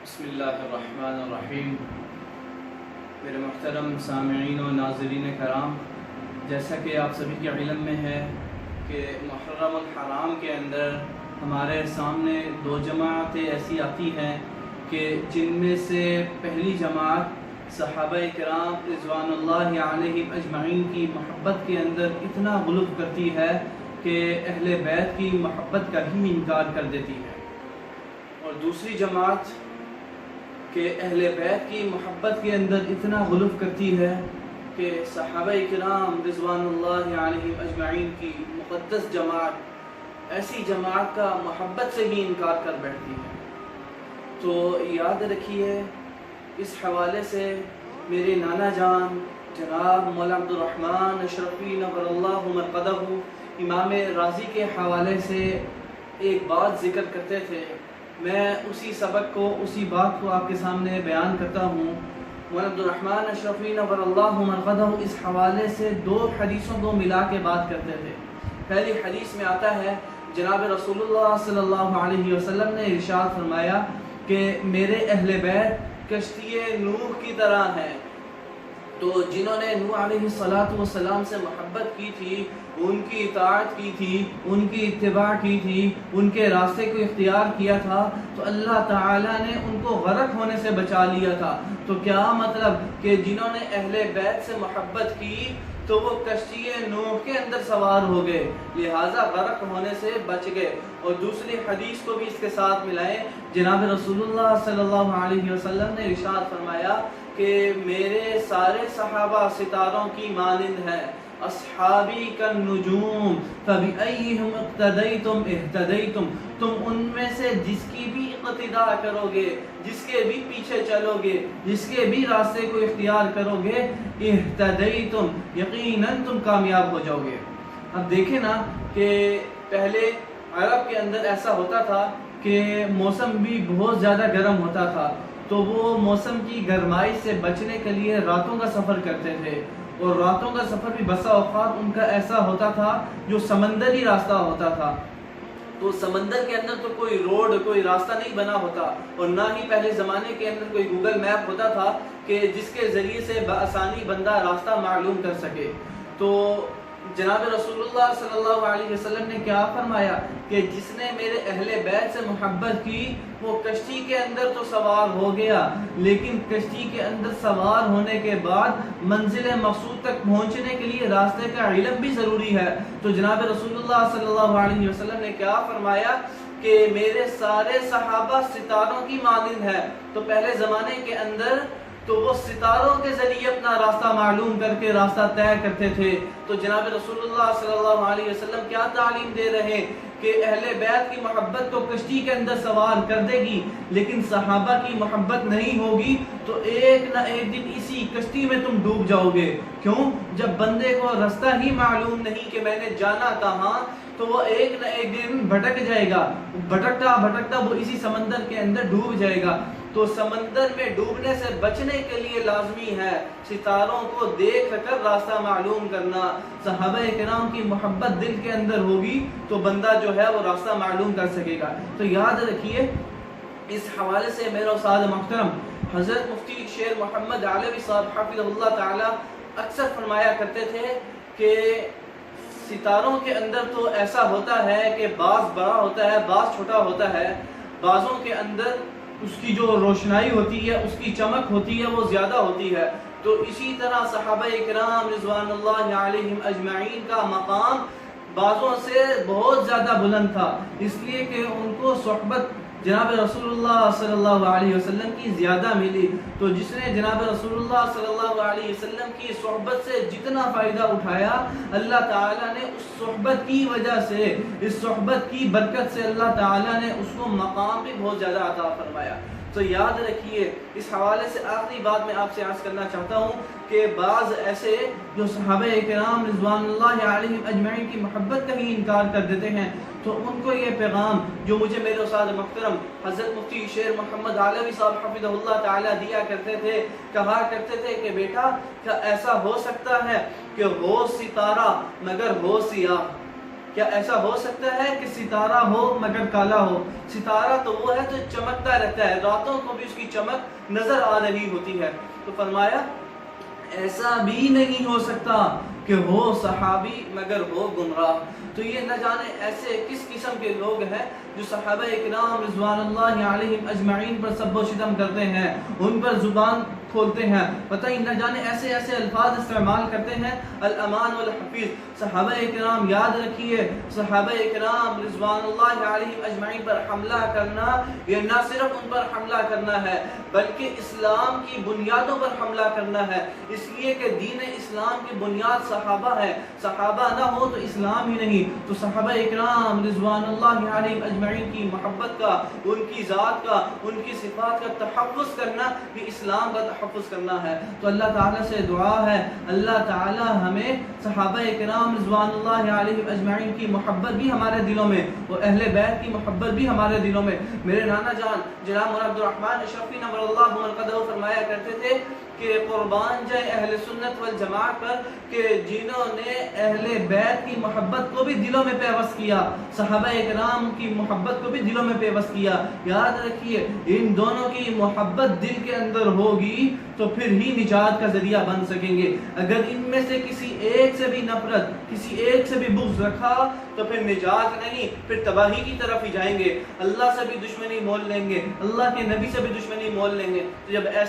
بسم اللہ الرحمن الرحیم۔ میرے محترم سامعین و ناظرین کرام، جیسا کہ آپ سبھی کے علم میں ہے کہ محرم الحرام کے اندر ہمارے سامنے دو جماعتیں ایسی آتی ہیں کہ جن میں سے پہلی جماعت صحابہ کرام رضوان اللہ علیہم اجمعین کی محبت کے اندر اتنا غلو کرتی ہے کہ اہل بیت کی محبت کا ہی انکار کر دیتی ہے، اور دوسری جماعت کہ اہل بیت کی محبت کے اندر اتنا غلو کرتی ہے کہ صحابہ کرام رضوان اللہ علیہم اجمعین کی مقدس جماعت ایسی جماعت کا محبت سے ہی انکار کر بیٹھتی ہے۔ تو یاد رکھیے، اس حوالے سے میرے نانا جان جناب مولا عبدالرحمن اشرفی نور اللہ مرقدہ امام رازی کے حوالے سے ایک بات ذکر کرتے تھے۔ میں اسی سبق کو، اسی بات کو آپ کے سامنے بیان کرتا ہوں۔ مولانا عبدالرحمن اشرفی نور اللہ مرقدہ اس حوالے سے دو حدیثوں کو ملا کے بات کرتے تھے۔ پہلی حدیث میں آتا ہے، جناب رسول اللہ صلی اللہ علیہ وسلم نے ارشاد فرمایا کہ میرے اہل بیت کشتی نوح کی طرح ہیں۔ تو جنہوں نے نوح علیہ السلام سے محبت کی تھی، ان کی اطاعت کی تھی، ان کی اتباع کی تھی، ان کے راستے کو اختیار کیا تھا، تو اللہ تعالیٰ نے ان کو غرق ہونے سے بچا لیا تھا۔ تو کیا مطلب کہ جنہوں نے اہل بیت سے محبت کی تو وہ کشتی نوح کے اندر سوار ہو گئے، لہٰذا غرق ہونے سے بچ گئے۔ اور دوسری حدیث کو بھی اس کے ساتھ ملائیں، جناب رسول اللہ صلی اللہ علیہ وسلم نے ارشاد فرمایا کہ میرے سارے صحابہ ستاروں کی مانند ہیں، اصحابی کالنجوم فبأیہم اقتدیتم اہتدیتم، تم ان میں سے جس کی بھی اقتداء کرو گے، جس کے بھی پیچھے چلو گے، جس کے بھی راستے کو اختیار کرو گے، اہتدیتم، یقیناً تم کامیاب ہو جاؤ گے۔ اب دیکھیں نا کہ پہلے عرب کے اندر ایسا ہوتا تھا کہ موسم بھی بہت زیادہ گرم ہوتا تھا، تو وہ موسم کی گرمائی سے بچنے کے لیے راتوں کا سفر کرتے تھے، اور راتوں کا سفر بھی بسا اوقات ان کا ایسا ہوتا تھا جو سمندری راستہ ہوتا تھا۔ تو سمندر کے اندر تو کوئی روڈ، کوئی راستہ نہیں بنا ہوتا، اور نہ ہی پہلے زمانے کے اندر کوئی گوگل میپ ہوتا تھا کہ جس کے ذریعے سے بآسانی بندہ راستہ معلوم کر سکے۔ تو جناب رسول اللہ صلی اللہ علیہ وسلم نے کیا فرمایا کہ جس نے میرے اہل بیت سے محبت کی وہ کشتی کے اندر تو سوار ہو گیا، لیکن کشتی کے اندر سوار ہونے کے بعد منزل مقصود تک پہنچنے کے لیے راستے کا علم بھی ضروری ہے۔ تو جناب رسول اللہ صلی اللہ علیہ وسلم نے کیا فرمایا کہ میرے سارے صحابہ ستاروں کی مانند ہے۔ تو پہلے زمانے کے اندر تو وہ ستاروں کے ذریعے اپنا راستہ معلوم کر کے راستہ طے کرتے تھے۔ تو جناب رسول اللہ صلی اللہ علیہ وسلم کیا تعلیم دے رہے ہیں کہ اہل بیت کی محبت تو کشتی کے اندر سوار کر دے گی، لیکن صحابہ کی محبت نہیں ہوگی تو ایک نہ ایک دن اسی کشتی میں تم ڈوب جاؤ گے۔ کیوں؟ جب بندے کو راستہ ہی معلوم نہیں کہ میں نے جانا کہاں، تو وہ ایک نہ ایک دن بھٹک جائے گا، بھٹکتا بھٹکتا وہ اسی سمندر کے اندر ڈوب جائے گا۔ تو سمندر میں ڈوبنے سے بچنے کے لیے لازمی ہے ستاروں کو دیکھ کر راستہ معلوم کرنا۔ صحابہ کرام کی محبت دل کے اندر ہوگی تو بندہ جو ہے وہ راستہ معلوم کر سکے گا۔ تو یاد رکھیے، اس حوالے سے میرا استاد محترم حضرت مفتی شیر محمد علوی صاحب حفظہ اللہ تعالی اکثر فرمایا کرتے تھے کہ ستاروں کے اندر تو ایسا ہوتا ہے کہ بعض بڑا ہوتا ہے، بعض چھوٹا ہوتا ہے، بعضوں کے اندر اس کی جو روشنائی ہوتی ہے، اس کی چمک ہوتی ہے، وہ زیادہ ہوتی ہے۔ تو اسی طرح صحابہ کرام رضوان اللہ علیہم اجمعین کا مقام بعضوں سے بہت زیادہ بلند تھا، اس لیے کہ ان کو صحبت جناب رسول اللہ صلی اللہ علیہ وسلم کی زیادہ ملی۔ تو جس نے جناب رسول اللہ صلی اللہ علیہ وسلم کی صحبت سے جتنا فائدہ اٹھایا، اللہ تعالیٰ نے اس صحبت کی وجہ سے، اس صحبت کی برکت سے اللہ تعالیٰ نے اس کو مقام بھی بہت زیادہ عطا فرمایا۔ تو یاد رکھیے، اس حوالے سے آخری بات میں آپ سے عرض کرنا چاہتا ہوں کہ بعض ایسے جو صحابہ کرام رضوان اللہ علیہم اجمعین کی محبت کا ہی انکار کر دیتے ہیں، تو ان کو یہ پیغام جو مجھے میرے استاد محترم حضرت مفتی شیر محمد علوی صاحب حفظہ اللہ تعالی دیا کرتے تھے، کہا کرتے تھے کہ بیٹا کیا ایسا ہو سکتا ہے کہ ہو ستارہ مگر ہو سیاہ؟ کیا ایسا ہو سکتا ہے کہ ستارہ ہو مگر کالا ہو؟ ستارہ تو وہ ہے جو چمکتا رہتا ہے، راتوں کو بھی اس کی چمک نظر آ رہی ہوتی ہے۔ تو فرمایا ایسا بھی نہیں ہو سکتا کہ ہو صحابی مگر ہو گمراہ۔ تو یہ نہ جانے ایسے کس قسم کے لوگ ہیں جو صحابہ اکرام رضوان اللہ علیہم اجمعین پر سب و شتم کرتے ہیں، ان پر زبان کھولتے ہیں، پتہ ہی نہ جانے ایسے ایسے الفاظ استعمال کرتے ہیں، الامان والحفیظ۔ صحابہ اکرام یاد رکھیے، صحابہ اکرام رضوان اللہ علیہم اجمعین پر حملہ کرنا یہ نہ صرف ان پر حملہ کرنا ہے بلکہ اسلام کی بنیادوں پر حملہ کرنا ہے، اس لیے کہ دین اسلام کی بنیاد صحابہ ہے، صحابہ نہ ہو تو اسلام ہی نہیں۔ تو صحابہ اکرام رضوان اللہ علیہم اجمعین کی محبت کا، ان کی ذات کا، ان کی صفات کا تحفظ کرنا بھی اسلام کا تحفظ کرنا ہے۔ تو اللہ تعالیٰ سے دعا ہے اللہ تعالیٰ ہمیں صحابہ اکرام رضوان اللہ علیہم اجمعین کی محبت بھی ہمارے دلوں میں اور اہل بیت کی محبت بھی ہمارے دلوں میں۔ میرے نانا جان جناب مولانا عبدالرحمن اشرفی نور اللہ مرقدہ فرمایا کرتے تھے کہ قربان جائے اہل سنت والجماعت پر کہ جنہوں نے اہل بیت کی محبت کو بھی دلوں میں پیوست کیا، صحابہ اکرام کی محبت کو بھی دلوں میں پیوست کیا۔ یاد رکھیے ان دونوں کی محبت دل کے اندر ہوگی تو پھر ہی نجات کا ذریعہ بن سکیں گے۔ اگر ان میں سے کسی ایک سے بھی نفرت، کسی ایک سے بھی بغض رکھا تو پھر نجات نہیں، پھر تباہی کی طرف ہی جائیں گے، اللہ سے بھی دشمنی مول لیں گے، اللہ کے نبی سے بھی دشمنی مول لیں گے۔ تو جب ایسا